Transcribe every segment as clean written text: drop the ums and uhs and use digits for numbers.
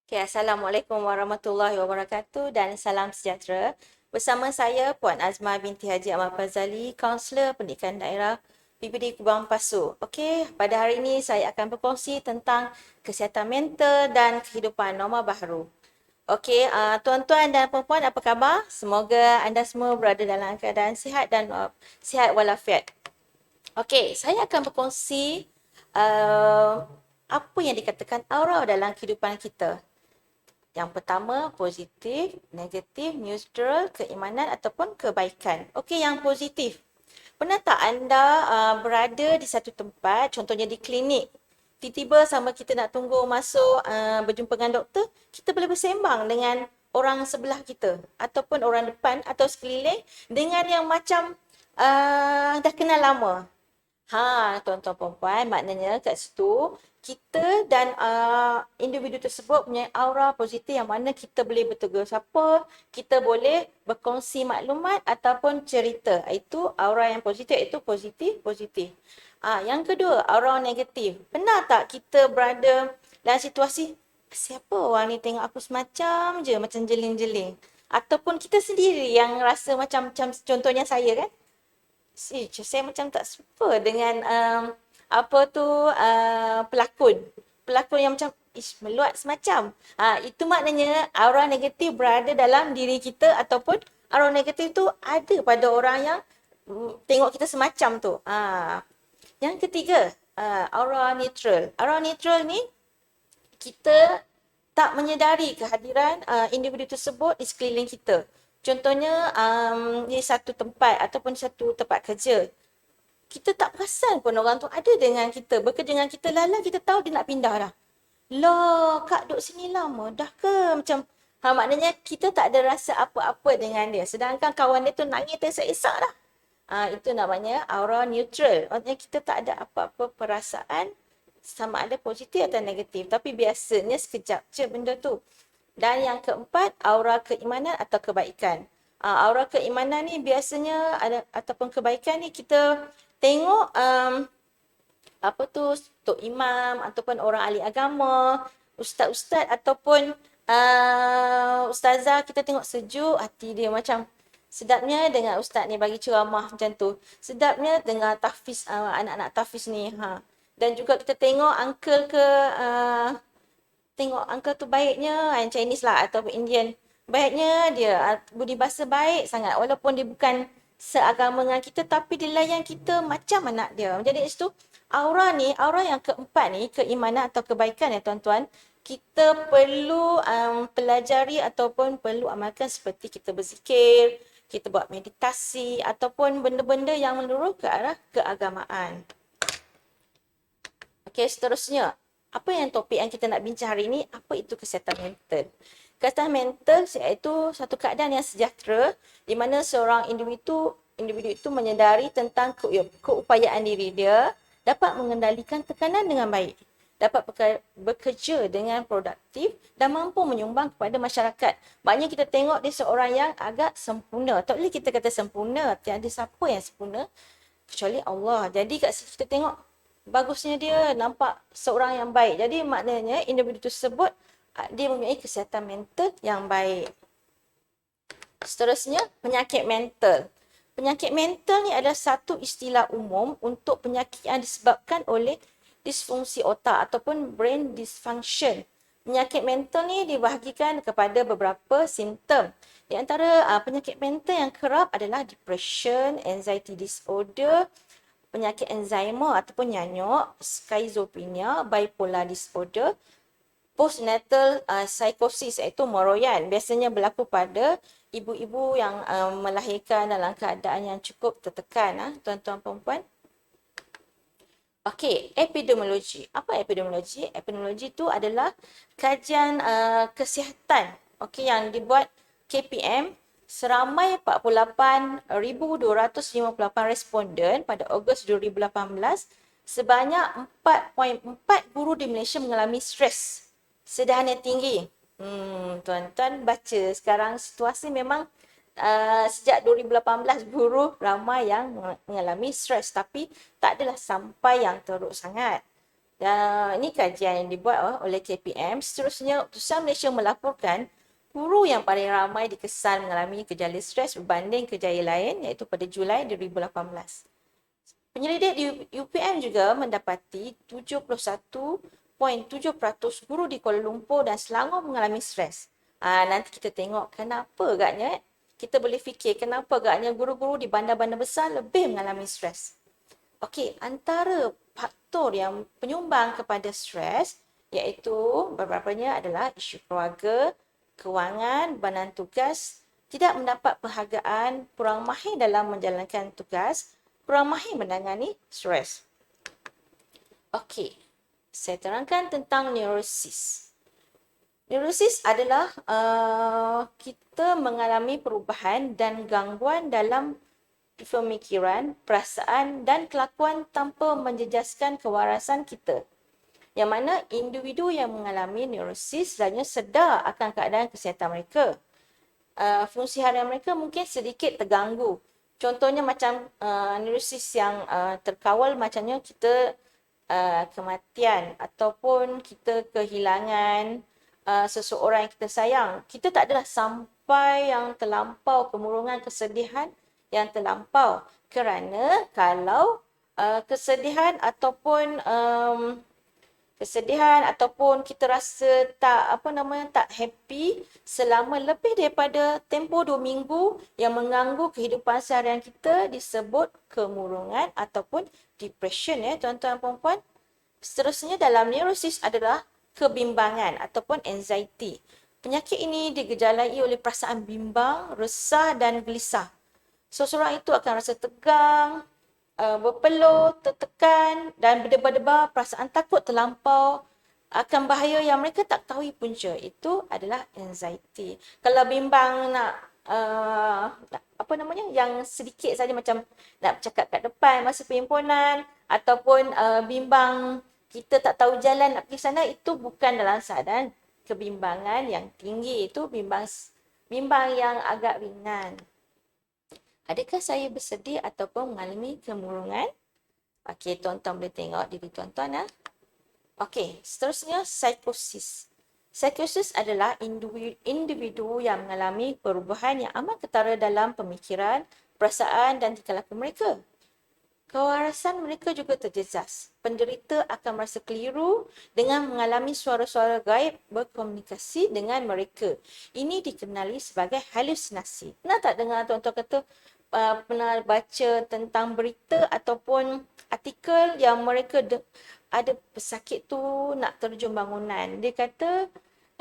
Okay, Assalamualaikum warahmatullahi wabarakatuh dan salam sejahtera. Bersama saya Puan Azma binti Haji Ahmad Fazali, Kaunselor Pendidikan Daerah PPD Kubang Pasu. Okey, pada hari ini saya akan berkongsi tentang kesihatan mental dan kehidupan norma baharu. Okey, tuan-tuan dan puan-puan apa khabar? Semoga anda semua berada dalam keadaan sihat dan sihat walafiat. Okey, saya akan berkongsi apa yang dikatakan aura dalam kehidupan kita. Yang pertama, positif, negatif, neutral, keimanan ataupun kebaikan. Okey, yang positif. Pernah tak anda berada di satu tempat, contohnya di klinik, tiba-tiba sama kita nak tunggu masuk berjumpa dengan doktor, kita boleh bersembang dengan orang sebelah kita ataupun orang depan atau sekeliling dengan yang macam dah kenal lama. Tuan-tuan perempuan, maknanya kat situ kita dan individu tersebut punya aura positif yang mana kita boleh bertegur siapa, kita boleh berkongsi maklumat ataupun cerita. Itu aura yang positif, itu positif. Yang kedua, aura negatif. Pernah tak kita berada dalam situasi, siapa orang ni tengok aku semacam je, macam jeling-jeling. Ataupun kita sendiri yang rasa macam contohnya saya kan, saya macam tak suka dengan apa tu pelakon. Pelakon yang macam meluat semacam. Itu maknanya aura negatif berada dalam diri kita ataupun aura negatif tu ada pada orang yang tengok kita semacam tu. Yang ketiga, aura neutral. Aura neutral ni kita tak menyedari kehadiran individu tersebut di sekeliling kita. Contohnya di satu tempat ataupun satu tempat kerja. Kita tak perasan pun orang tu ada dengan kita, bekerja dengan kita, lala kita tahu dia nak pindah dah. Loh, Kak duduk sini lama dah ke? Macam, maknanya kita tak ada rasa apa-apa dengan dia. Sedangkan kawan dia tu nangis tersesak dah. Itu namanya aura neutral. Maksudnya kita tak ada apa-apa perasaan sama ada positif atau negatif. Tapi biasanya sekejap je benda tu. Dan yang keempat, aura keimanan atau kebaikan. Aura keimanan ni biasanya ada ataupun kebaikan ni kita tengok apa tu tok imam ataupun orang ahli agama, ustaz-ustaz ataupun ustazah, kita tengok sejuk hati dia, macam sedapnya dengar ustaz ni bagi ceramah macam tu. Sedapnya dengar tahfiz anak-anak tahfiz ni. Dan juga kita tengok uncle ke tengok uncle tu baiknya, yang Chinese lah ataupun Indian. Baiknya dia budi bahasa baik sangat walaupun dia bukan seagama dengan kita tapi dia layan kita macam anak dia. Jadi di situ aura ni, aura yang keempat ni, keimanan atau kebaikan ya tuan-tuan, kita perlu pelajari ataupun perlu amalkan seperti kita berzikir, kita buat meditasi ataupun benda-benda yang menurut ke arah keagamaan. Okey, seterusnya. Apa yang topik yang kita nak bincang hari ini? Apa itu kesihatan mental? Kesihatan mental iaitu satu keadaan yang sejahtera di mana seorang individu itu menyedari tentang keupayaan diri dia, dapat mengendalikan tekanan dengan baik, dapat bekerja dengan produktif dan mampu menyumbang kepada masyarakat. Maknanya kita tengok dia seorang yang agak sempurna. Tak boleh kita kata sempurna, tiada siapa yang sempurna kecuali Allah. Jadi kat situ kita tengok bagusnya dia nampak seorang yang baik. Jadi maknanya individu tersebut dia mempunyai kesihatan mental yang baik. Seterusnya, penyakit mental. Penyakit mental ni adalah satu istilah umum untuk penyakit yang disebabkan oleh disfungsi otak ataupun brain dysfunction. Penyakit mental ni dibahagikan kepada beberapa simptom. Di antara penyakit mental yang kerap adalah depression, anxiety disorder, penyakit Alzheimer ataupun nyanyuk, skizofrenia, bipolar disorder, postnatal psychosis iaitu moroyan. Biasanya berlaku pada ibu-ibu yang melahirkan dalam keadaan yang cukup tertekan, tuan-tuan perempuan. Okey, epidemiologi. Apa epidemiologi? Epidemiologi itu adalah kajian kesihatan yang dibuat KPM seramai 48,258 responden pada Ogos 2018. Sebanyak 4.4 guru di Malaysia mengalami stres sedana tinggi. Tuan-tuan baca sekarang situasi memang sejak 2018 guru ramai yang mengalami stres tapi tak adalah sampai yang teruk sangat. Dan ini kajian yang dibuat oleh KPM. Seterusnya, Utusan Malaysia melaporkan guru yang paling ramai dikesan mengalami gejala stres berbanding kejaya lain iaitu pada Julai 2018. Penyelidik di UPM juga mendapati 71.7% guru di Kuala Lumpur dan Selangor mengalami stres. Nanti kita tengok kenapa agaknya, kita boleh fikir kenapa agaknya guru-guru di bandar-bandar besar lebih mengalami stres. Okey, antara faktor yang penyumbang kepada stres iaitu beberapanya adalah isu keluarga, kewangan, bebanan tugas, tidak mendapat penghargaan, kurang mahir dalam menjalankan tugas, kurang mahir menangani stres. Okey, saya terangkan tentang neurosis. Neurosis adalah kita mengalami perubahan dan gangguan dalam pemikiran, perasaan dan kelakuan tanpa menjejaskan kewarasan kita. Yang mana individu yang mengalami neurosis selalunya sedar akan keadaan kesihatan mereka. Fungsi harian mereka mungkin sedikit terganggu. Contohnya macam neurosis yang terkawal macamnya kita kematian ataupun kita kehilangan seseorang yang kita sayang. Kita tak adalah sampai yang terlampau kemurungan kesedihan yang terlampau. Kerana kalau kesedihan ataupun kita rasa tak happy selama lebih daripada tempoh 2 minggu yang mengganggu kehidupan seharian kita disebut kemurungan ataupun depression ya tuan-tuan dan puan. Seterusnya dalam neurosis adalah kebimbangan ataupun anxiety. Penyakit ini digejalai oleh perasaan bimbang, resah dan gelisah. Seseorang itu akan rasa tegang, berpeluh, tertekan dan berdebar-debar, perasaan takut terlampau akan bahaya yang mereka tak ketahui punca. Itu adalah anxiety. Kalau bimbang yang sedikit saja macam nak bercakap kat depan masa perhimpunan ataupun bimbang kita tak tahu jalan nak pergi sana, itu bukan dalam keadaan kebimbangan yang tinggi, itu bimbang yang agak ringan. Adakah saya bersedia ataupun mengalami kemurungan? Okey, tuan-tuan boleh tengok diri tuan-tuan. Okey, seterusnya psikosis. Psikosis adalah individu yang mengalami perubahan yang amat ketara dalam pemikiran, perasaan dan tingkah laku mereka. Kewarasan mereka juga terjejas. Penderita akan merasa keliru dengan mengalami suara-suara gaib berkomunikasi dengan mereka. Ini dikenali sebagai halusinasi. Pernah tak dengar tuan-tuan kata pernah baca tentang berita ataupun artikel yang mereka ada pesakit tu nak terjun bangunan. Dia kata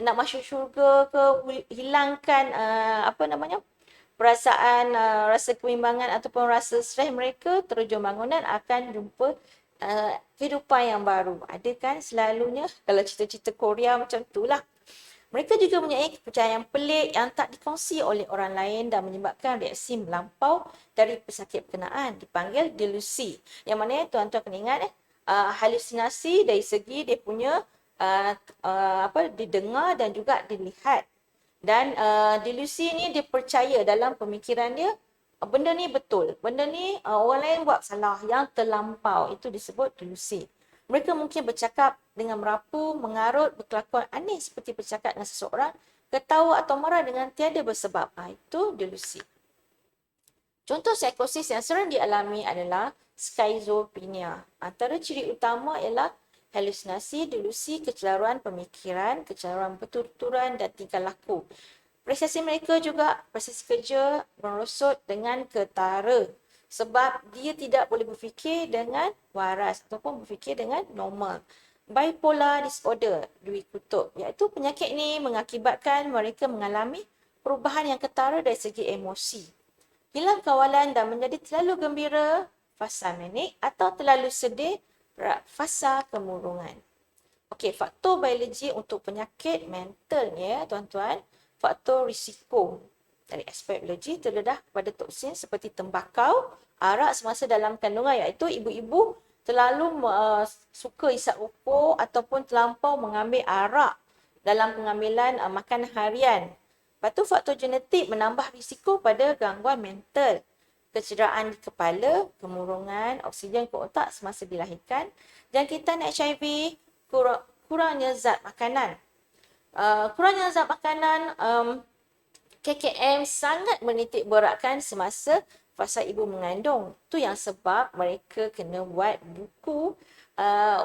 nak masuk syurga ke, hilangkan perasaan rasa kebimbangan ataupun rasa stres mereka, terjun bangunan akan jumpa kehidupan yang baru. Ada kan selalunya kalau cerita-cerita Korea macam itulah. Mereka juga mempunyai kepercayaan pelik yang tak dikongsi oleh orang lain dan menyebabkan reaksi melampau dari pesakit berkenaan, dipanggil delusi. Yang mana tuan-tuan kena ingat halusinasi dari segi dia punya didengar dan juga dilihat. Dan delusi ni dia percaya dalam pemikiran dia benda ni betul, benda ni orang lain buat salah yang terlampau, itu disebut delusi. Mereka mungkin bercakap dengan merapu, mengarut, berkelakuan aneh seperti bercakap dengan seseorang, ketawa atau marah dengan tiada bersebab. Itu delusi. Contoh psikosis yang sering dialami adalah skizofrenia. Antara ciri utama ialah halusinasi, delusi, kecelaruan pemikiran, kecelaruan pertuturan dan tingkah laku. Prestasi mereka juga, prestasi kerja merosot dengan ketara. Sebab dia tidak boleh berfikir dengan waras ataupun berfikir dengan normal. Bipolar disorder, Dwi Kutub, iaitu penyakit ini mengakibatkan mereka mengalami perubahan yang ketara dari segi emosi. Hilang kawalan dan menjadi terlalu gembira, fasa manik, atau terlalu sedih, fasa kemurungan. Okey, faktor biologi untuk penyakit mental ni ya tuan-tuan, faktor risiko dari aspek biologi terdedah pada toksin seperti tembakau, arak semasa dalam kandungan, iaitu ibu-ibu terlalu suka isap rokok ataupun terlampau mengambil arak dalam pengambilan makanan harian. Lepas tu faktor genetik menambah risiko pada gangguan mental. kecederaan di kepala, kemurungan oksigen ke otak semasa dilahirkan, jangkitan HIV, kurangnya zat makanan. Kurangnya zat makanan, KKM sangat menitik beratkan semasa fasa ibu mengandung. Itu yang sebab mereka kena buat buku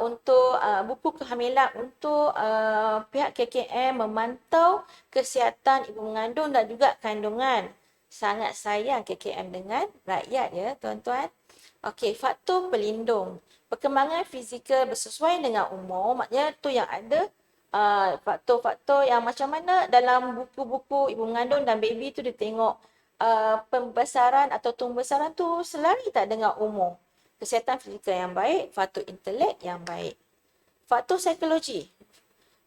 untuk buku kehamilan untuk pihak KKM memantau kesihatan ibu mengandung dan juga kandungan. Sangat sayang KKM dengan rakyat ya tuan-tuan. Okey, faktor pelindung. Perkembangan fizikal bersesuaian dengan umur, maknanya tu yang ada faktor-faktor yang macam mana dalam buku-buku ibu mengandung dan baby tu dia tengok pembesaran atau tumbuh-besaran tu selari tak dengan umur. Kesihatan fizikal yang baik, faktor intelek yang baik. Faktor psikologi.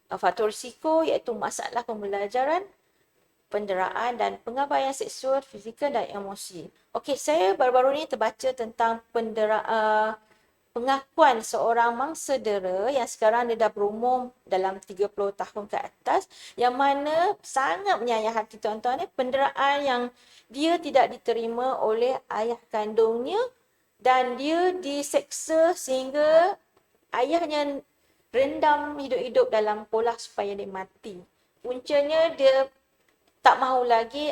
Faktor risiko iaitu masalah pembelajaran, penderaan dan pengabaian seksual, fizikal dan emosi. Okey, saya baru-baru ni terbaca tentang pengakuan seorang mangsa dera yang sekarang dia dah berumur dalam 30 tahun ke atas, yang mana sangat menyayat hati tuan-tuan, penderaan yang dia tidak diterima oleh ayah kandungnya dan dia diseksa sehingga ayahnya rendam hidup-hidup dalam polah supaya dia mati. Puncanya dia tak mahu lagi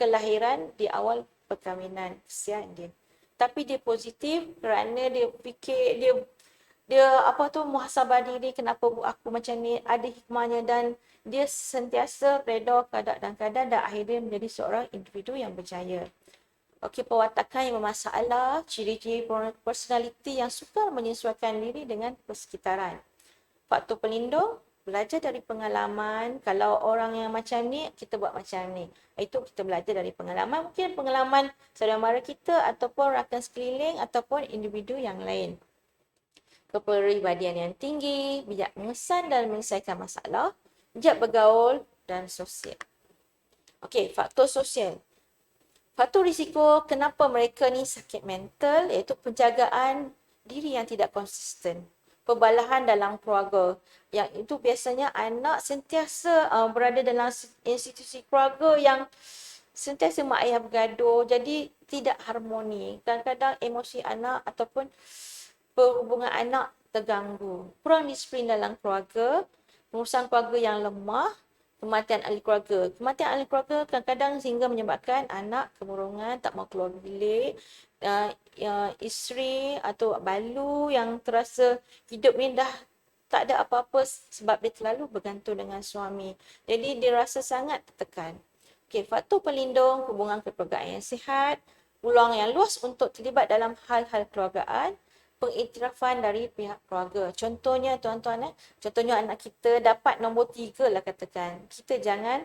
kelahiran di awal perkahwinan. Kesian dia. Tapi dia positif kerana dia fikir dia muhasabah diri, kenapa aku macam ni, ada hikmahnya dan dia sentiasa reda keadaan dan akhirnya menjadi seorang individu yang berjaya. Okey, pewatakan yang bermasalah, ciri-ciri personaliti yang sukar menyesuaikan diri dengan persekitaran. Faktor pelindung, belajar dari pengalaman. Kalau orang yang macam ni, kita buat macam ni. Itu kita belajar dari pengalaman. Mungkin pengalaman saudara mara kita ataupun rakan sekeliling ataupun individu yang lain. Kepribadian yang tinggi, bijak mengesan dan menyelesaikan masalah, bijak bergaul dan sosial. Okey, faktor sosial. Faktor risiko kenapa mereka ni sakit mental iaitu penjagaan diri yang tidak konsisten. Perbalahan dalam keluarga. Yang itu biasanya anak sentiasa berada dalam institusi keluarga yang sentiasa mak ayah bergaduh, jadi tidak harmoni. Kadang-kadang emosi anak ataupun perhubungan anak terganggu. Kurang disiplin dalam keluarga, pengurusan keluarga yang lemah, kematian ahli keluarga. Kematian ahli keluarga kadang-kadang sehingga menyebabkan anak kemurungan, tak mahu keluar bilik, isteri atau balu yang terasa hidup ni dah tak ada apa-apa sebab dia terlalu bergantung dengan suami. Jadi dia rasa sangat tertekan. Okey, faktor pelindung, hubungan kekeluargaan yang sihat, peluang yang luas untuk terlibat dalam hal-hal kekeluargaan, pengiktirafan dari pihak keluarga. Contohnya tuan-tuan, contohnya anak kita dapat nombor 3 lah katakan. Kita jangan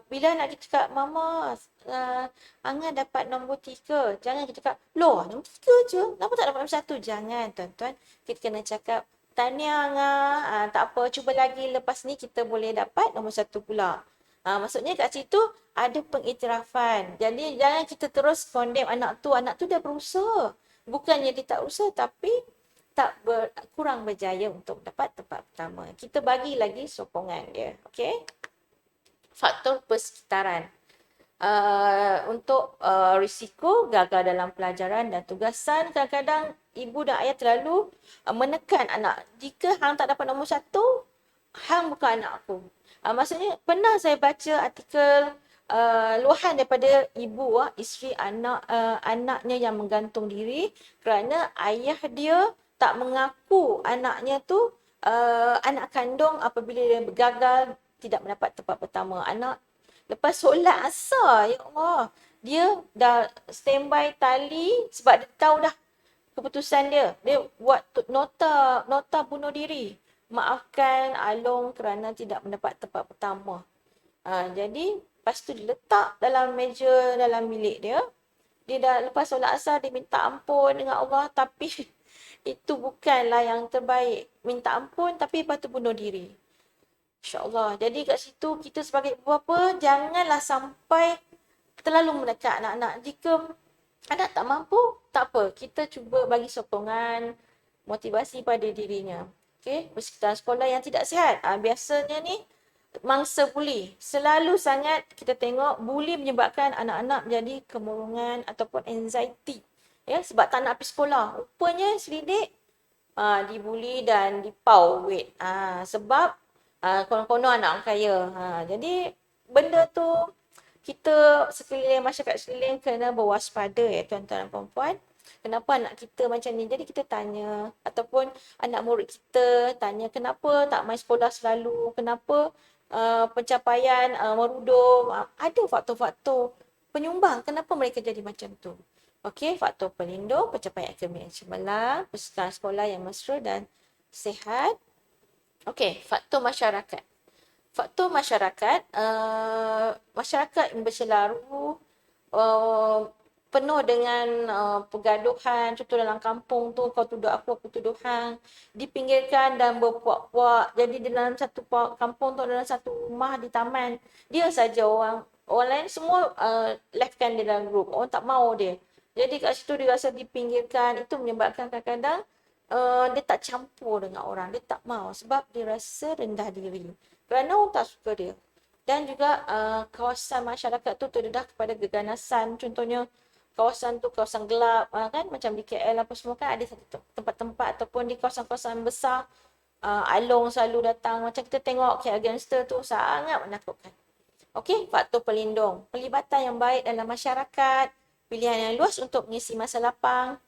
bila nak kita cakap, Mama, Angah dapat nombor 3. Jangan kita cakap, loh, nombor 3 je. Kenapa tak dapat nombor 1? Jangan, tuan-tuan. Kita kena cakap, tahniah Angah, tak apa, cuba lagi. Lepas ni kita boleh dapat nombor 1 pula. Maksudnya kat situ ada pengiktirafan. Jadi jangan kita terus condemn anak tu dah berusaha. Bukannya dia tak usaha tapi kurang berjaya untuk dapat tempat pertama. Kita bagi lagi sokongan dia. Okey. Faktor persekitaran. Untuk risiko gagal dalam pelajaran dan tugasan, kadang-kadang ibu dan ayah terlalu menekan anak. Jika hang tak dapat nombor 1, hang bukan anak aku. Maksudnya pernah saya baca artikel luahan daripada ibu, isteri anaknya yang menggantung diri kerana ayah dia tak mengaku anaknya tu anak kandung apabila dia gagal tidak mendapat tempat pertama. Anak lepas solat asar, ya Allah, dia dah standby tali sebab dia tahu dah keputusan dia. Dia buat nota bunuh diri. Maafkan Along kerana tidak mendapat tempat pertama. Jadi lepas tu dia letak dalam meja dalam bilik dia. Dia dah lepas solat asar dia minta ampun dengan Allah tapi itu bukanlah yang terbaik. Minta ampun tapi lepas tu bunuh diri. InsyaAllah. Jadi kat situ kita sebagai ibu bapa janganlah sampai terlalu menekan anak-anak. Jika anak tak mampu, tak apa. Kita cuba bagi sokongan, motivasi pada dirinya. Okey, persekitaran sekolah yang tidak sihat. Biasanya ni mangsa buli. Selalu sangat kita tengok buli menyebabkan anak-anak menjadi kemurungan ataupun anxiety. Ya, sebab tak nak pergi sekolah. Rupanya selidik dibuli dan dipau weight. Sebab konon-konon anak orang kaya. Jadi benda tu kita sekeliling, masyarakat sekeliling kena berwaspada ya tuan-tuan dan puan-puan. Kenapa anak kita macam ni? Jadi kita tanya ataupun anak murid kita tanya kenapa tak main sekolah selalu? Kenapa pencapaian merudum? Ada faktor-faktor penyumbang kenapa mereka jadi macam tu. Okey, faktor pelindung, pencapaian akademik yang cemerlang, peserta sekolah yang mesra dan sihat. Okey, faktor masyarakat. Faktor masyarakat, masyarakat yang berselaru, penuh dengan pergaduhan. Contoh dalam kampung tu, kau tuduh aku tuduh hang. Dipinggirkan dan berpuak-puak. Jadi dalam satu kampung tu, dalam satu rumah di taman, dia saja orang lain semua leftkan dia dalam grup. Orang tak mau dia. Jadi kat situ dia rasa dipinggirkan. Itu menyebabkan kadang-kadang dia tak campur dengan orang. Dia tak mau sebab dia rasa rendah diri. Kerana orang tak suka dia. Dan juga kawasan masyarakat tu terdedah kepada keganasan. Contohnya kawasan tu kawasan gelap kan. Macam di KL apa semua kan ada satu tempat-tempat ataupun di kawasan-kawasan besar. Along selalu datang. Macam kita tengok KL Gangster tu sangat menakutkan. Okey, faktor pelindung. Pelibatan yang baik dalam masyarakat. Pilihan yang luas untuk mengisi masa lapang,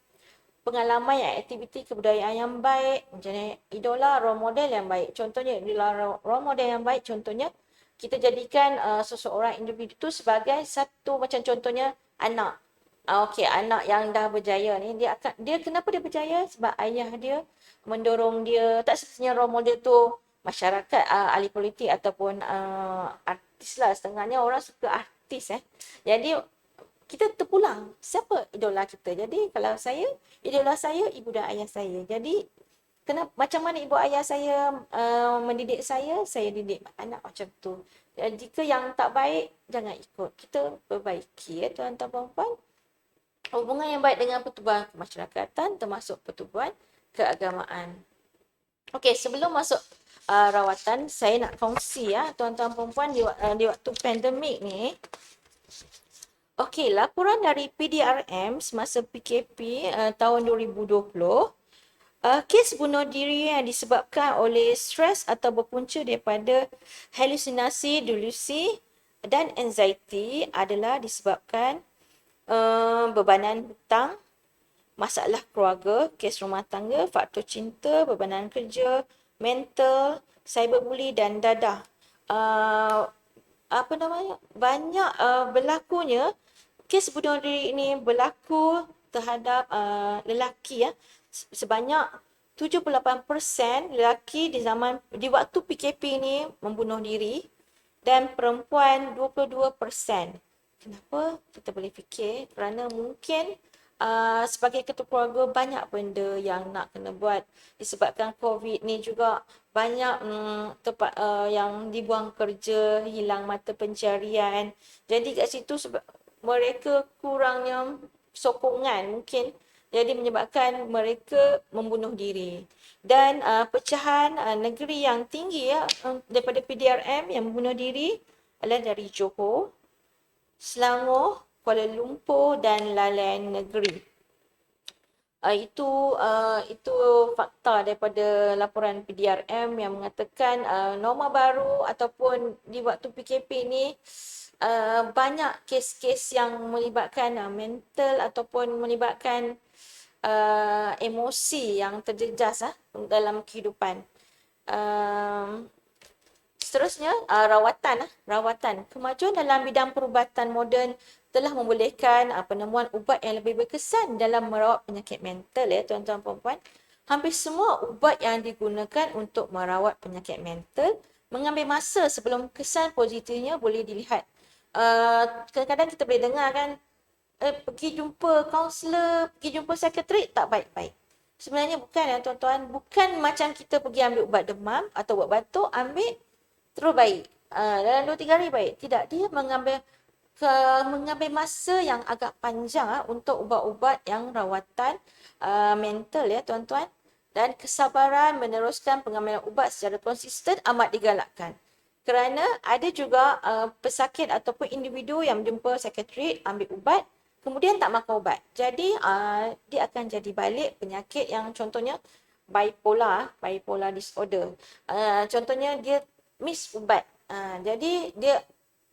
pengalaman yang aktiviti kebudayaan yang baik, macam idola role model yang baik. Contohnya idola role model yang baik, contohnya kita jadikan seseorang individu itu sebagai satu, macam contohnya anak. Okey, anak yang dah berjaya ni, dia kenapa dia berjaya? Sebab ayah dia mendorong dia. Tak semestinya role model tu masyarakat, ahli politik ataupun artis lah. Setengahnya orang suka artis Jadi kita terpulang siapa idola kita. Jadi kalau saya, idola saya ibu dan ayah saya. Jadi macam mana ibu ayah saya mendidik saya didik anak macam tu. Dan jika yang tak baik, jangan ikut. Kita perbaiki tuan-tuan puan-puan. Hubungan yang baik dengan pertubuhan kemasyarakatan termasuk pertubuhan keagamaan. Okey, sebelum masuk rawatan, saya nak kongsi tuan-tuan puan-puan di waktu pandemik ni. Okey, laporan dari PDRM semasa PKP tahun 2020, kes bunuh diri yang disebabkan oleh stres atau berpunca daripada halusinasi, delusi dan anxiety adalah disebabkan bebanan hutang, masalah keluarga, kes rumah tangga, faktor cinta, bebanan kerja, mental, cyberbully dan dadah. Banyak berlakunya kes bunuh diri ini berlaku terhadap lelaki sebanyak 78% lelaki di waktu PKP ini membunuh diri dan perempuan 22%. Kenapa? Kita boleh fikir kerana mungkin sebagai ketua keluarga banyak benda yang nak kena buat disebabkan COVID ni juga banyak tempat yang dibuang kerja, hilang mata pencarian. Jadi kat situ sebab mereka kurangnya sokongan mungkin jadi menyebabkan mereka membunuh diri. Dan pecahan negeri yang tinggi daripada PDRM yang membunuh diri adalah dari Johor, Selangor, Kuala Lumpur dan lain-lain negeri. Itu fakta daripada laporan PDRM yang mengatakan norma baru ataupun di waktu PKP ni banyak kes-kes yang melibatkan mental ataupun melibatkan emosi yang terjejas dalam kehidupan. Seterusnya, rawatan. Kemajuan dalam bidang perubatan moden telah membolehkan penemuan ubat yang lebih berkesan dalam merawat penyakit mental tuan-tuan puan-puan. Hampir semua ubat yang digunakan untuk merawat penyakit mental mengambil masa sebelum kesan positifnya boleh dilihat. Kadang-kadang kita boleh dengar kan, pergi jumpa kaunselor, pergi jumpa psikiatrik tak baik-baik. Sebenarnya bukan tuan-tuan, bukan macam kita pergi ambil ubat demam atau ubat batuk, ambil terus baik. Dalam 2-3 hari baik. Tidak, dia mengambil masa yang agak panjang untuk ubat-ubat yang rawatan mental tuan-tuan. Dan kesabaran meneruskan pengambilan ubat secara konsisten amat digalakkan. Kerana ada juga pesakit ataupun individu yang jumpa psikiatrik, ambil ubat, kemudian tak makan ubat. Jadi dia akan jadi balik penyakit yang contohnya bipolar disorder. Contohnya dia miss ubat. Jadi dia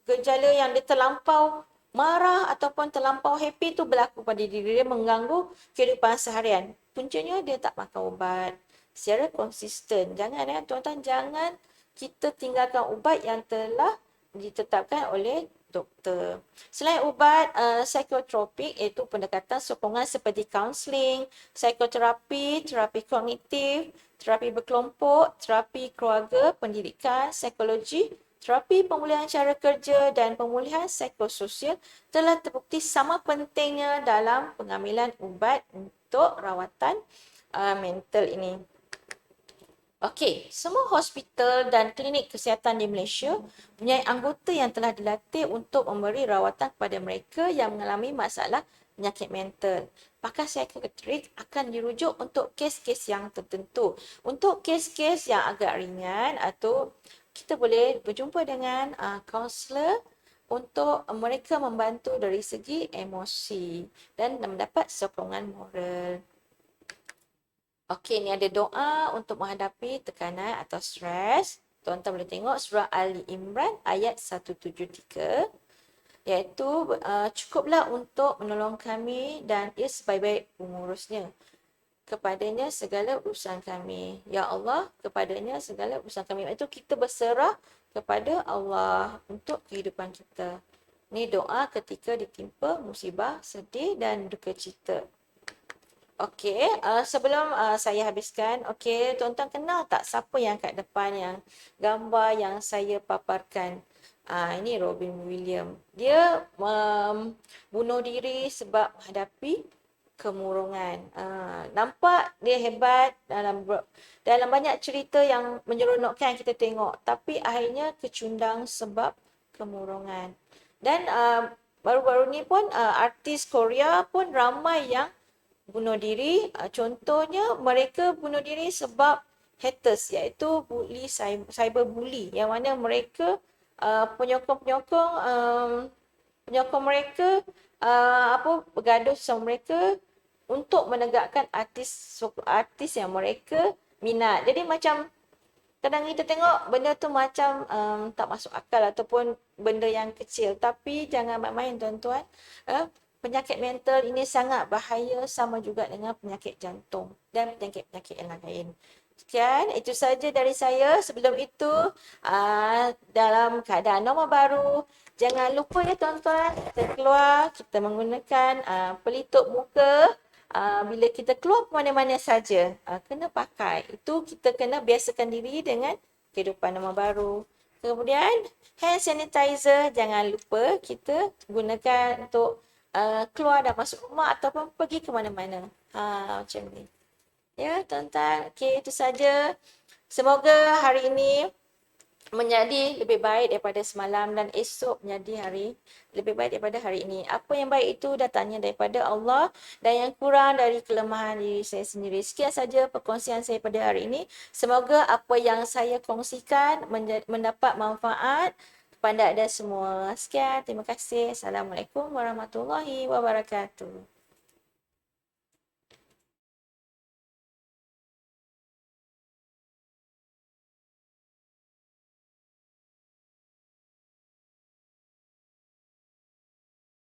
gejala yang dia terlampau marah ataupun terlampau happy tu berlaku pada diri dia, mengganggu kehidupan seharian. Puncanya dia tak makan ubat secara konsisten. Jangan tuan-tuan, jangan kita tinggalkan ubat yang telah ditetapkan oleh doktor. Selain ubat psikotropik, iaitu pendekatan sokongan seperti kaunseling, psikoterapi, terapi kognitif, terapi berkelompok, terapi keluarga, pendidikan, psikologi, terapi pemulihan cara kerja dan pemulihan psikososial telah terbukti sama pentingnya dalam pengambilan ubat untuk rawatan mental ini. Okey, semua hospital dan klinik kesihatan di Malaysia mempunyai anggota yang telah dilatih untuk memberi rawatan kepada mereka yang mengalami masalah penyakit mental. Pakar psikiatrik akan dirujuk untuk kes-kes yang tertentu. Untuk kes-kes yang agak ringan atau kita boleh berjumpa dengan kaunselor untuk mereka membantu dari segi emosi dan mendapat sokongan moral. Okey, ni ada doa untuk menghadapi tekanan atau stres. Tuan-tuan boleh tengok surah Ali Imran ayat 173, iaitu cukuplah untuk menolong kami dan ia sebaik-baik pengurusnya. Kepadanya segala urusan kami. Ya Allah, kepadanya segala urusan kami. Itu kita berserah kepada Allah untuk kehidupan kita. Ni doa ketika ditimpa musibah, sedih dan duka cita. Okey, sebelum saya habiskan, okey, tuan-tuan kenal tak siapa yang kat depan yang gambar yang saya paparkan? Ini Robin Williams. Dia bunuh diri sebab menghadapi kemurungan. Nampak dia hebat dalam banyak cerita yang menyeronokkan kita tengok, tapi akhirnya kecundang sebab kemurungan. Dan baru-baru ni pun artis Korea pun ramai yang bunuh diri. Contohnya mereka bunuh diri sebab haters, iaitu cyberbully, yang mana mereka penyokong-penyokong penyokong mereka bergaduh sama mereka untuk menegakkan artis yang mereka minat. Jadi macam kadang kita tengok benda tu macam tak masuk akal ataupun benda yang kecil. Tapi jangan main-main tuan-tuan. Penyakit mental ini sangat bahaya, sama juga dengan penyakit jantung dan penyakit-penyakit yang lain. Sekian, itu saja dari saya. Sebelum itu, dalam keadaan normal baru, jangan lupa ya tuan-tuan, kita keluar, kita menggunakan pelitup muka. Bila kita keluar ke mana-mana saja, kena pakai. Itu kita kena biasakan diri dengan kehidupan normal baru. Kemudian, hand sanitizer jangan lupa kita gunakan untuk keluar dan masuk rumah ataupun pergi ke mana-mana. Macam ni. Ya, tuan-tuan. Okey, itu saja. Semoga hari ini menjadi lebih baik daripada semalam dan esok menjadi hari lebih baik daripada hari ini. Apa yang baik itu datangnya daripada Allah dan yang kurang dari kelemahan diri saya sendiri. Sekian saja perkongsian saya pada hari ini. Semoga apa yang saya kongsikan mendapat manfaat kepada anda semua. Sekian, terima kasih. Assalamualaikum warahmatullahi wabarakatuh.